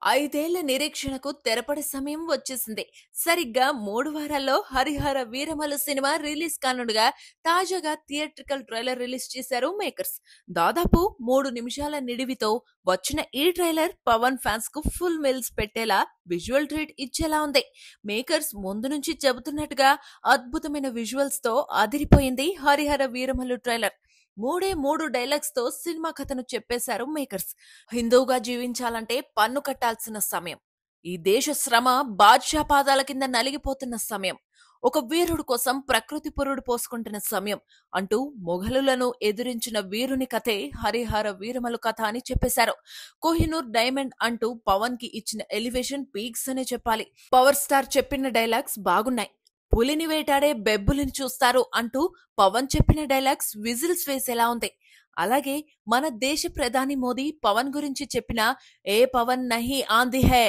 ఐదేళ్ల నిరీక్షణకు తెరపడే సమయం వచ్చేసింది. సరిగ్గా 3 వారాల్లో 'హరిహర వీరమల్లు' సినిమా రిలీజ్ కానుండగా తాజాగా థియేట్రికల్ ట్రైలర్ రిలీజ్ చేశారు మేకర్స్. దాదాపు 3 నిమిషాల నిడివితో వచ్చిన ఈ ట్రైలర్ పవన్ ఫ్యాన్స్ కు ఫుల్ మీల్స్ పెట్టేలా విజువల్ ట్రీట్ ఇచ్చేలా ఉంది. మేకర్స్ ముందు నుంచి చెబుతున్నట్టుగా అద్భుతమైన విజువల్స్ తో అదిరిపోయింది 'హరిహర వీరమల్లు' ట్రైలర్. 3 డైలాగ్స్ తో సినిమా కథను చెప్పేశారు మేకర్స్. హిందువుగా జీవించాలంటే పన్ను కట్టాల్సిన సమయం. ఈ దేశ శ్రమ బాద్షా పాదాల కింద నలిగిపోతున్న సమయం. ఒక వీరుడు కోసం ప్రకృతి పురుడు పోసుకుంటున్న సమయం అంటూ మొఘలులను ఎదిరించిన వీరుని కథే హరిహర వీరమలు కథ అని చెప్పేశారు. కోహినూర్ డైమండ్ అంటూ పవన్ కి ఇచ్చిన ఎలివేషన్ పీక్స్ అనే చెప్పాలి. పవర్ స్టార్ చెప్పిన డైలాగ్స్ బాగున్నాయి. పులిని వేటాడే బెబ్బులిని చూస్తారు అంటూ పవన్ చెప్పిన డైలాగ్స్ విజిల్స్ వేసేలా ఉంది. అలాగే మన దేశ ప్రధాని మోదీ పవన్ గురించి చెప్పిన ఏ పవన్ నహీ ఆంది హై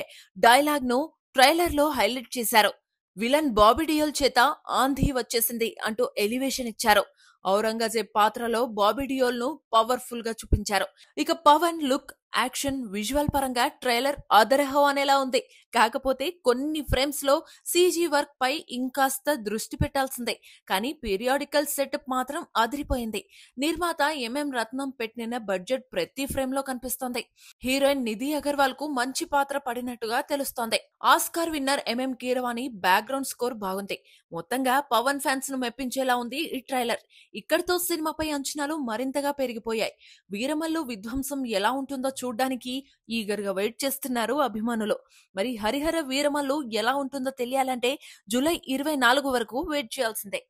డైలాగ్ ను ట్రైలర్ లో హైలైట్ చేశారు. విలన్ బాబీ డియోల్ చేత ఆంధీ వచ్చేసింది అంటూ ఎలివేషన్ ఇచ్చారు. ఔరంగజేబ్ పాత్రలో బాబీ డియోల్ ను పవర్ఫుల్ గా చూపించారు. ఇక పవన్ లుక్, యాక్షన్, విజువల్ పరంగా ట్రైలర్ అదరహో అనేలా ఉంది. కాకపోతే కొన్ని ఫ్రేమ్స్ లో సీజీ వర్క్ పై ఇంకాస్త దృష్టి పెట్టాల్సిందే. కానీ పీరియాడికల్ సెటప్ మాత్రం అదిరిపోయింది. నిర్మాత ఎంఎం రత్నం పెట్టిన బడ్జెట్ ప్రతి ఫ్రేమ్ లో కనిపిస్తోంది. హీరోయిన్ నిధి అగర్వాల్ కు మంచి పాత్ర పడినట్టుగా తెలుస్తోంది. Oscar winner MM Keeravani background score బాగుంది. మొత్తంగా పవన్ ఫ్యాన్స్ ను మెప్పించేలా ఉంది ఈ ట్రైలర్. ఇక్కడితో సినిమాపై అంచనాలు మరింతగా పెరిగిపోయాయి. వీరమల్లు విధ్వంసం ఎలా ఉంటుందో చూడ్డానికి ఈగర్గా వెయిట్ చేస్తున్నారు అభిమానులు. మరి హరిహర వీరమల్లు ఎలా ఉంటుందో తెలియాలంటే జూలై 24 వరకు వెయిట్ చేయాల్సిందే.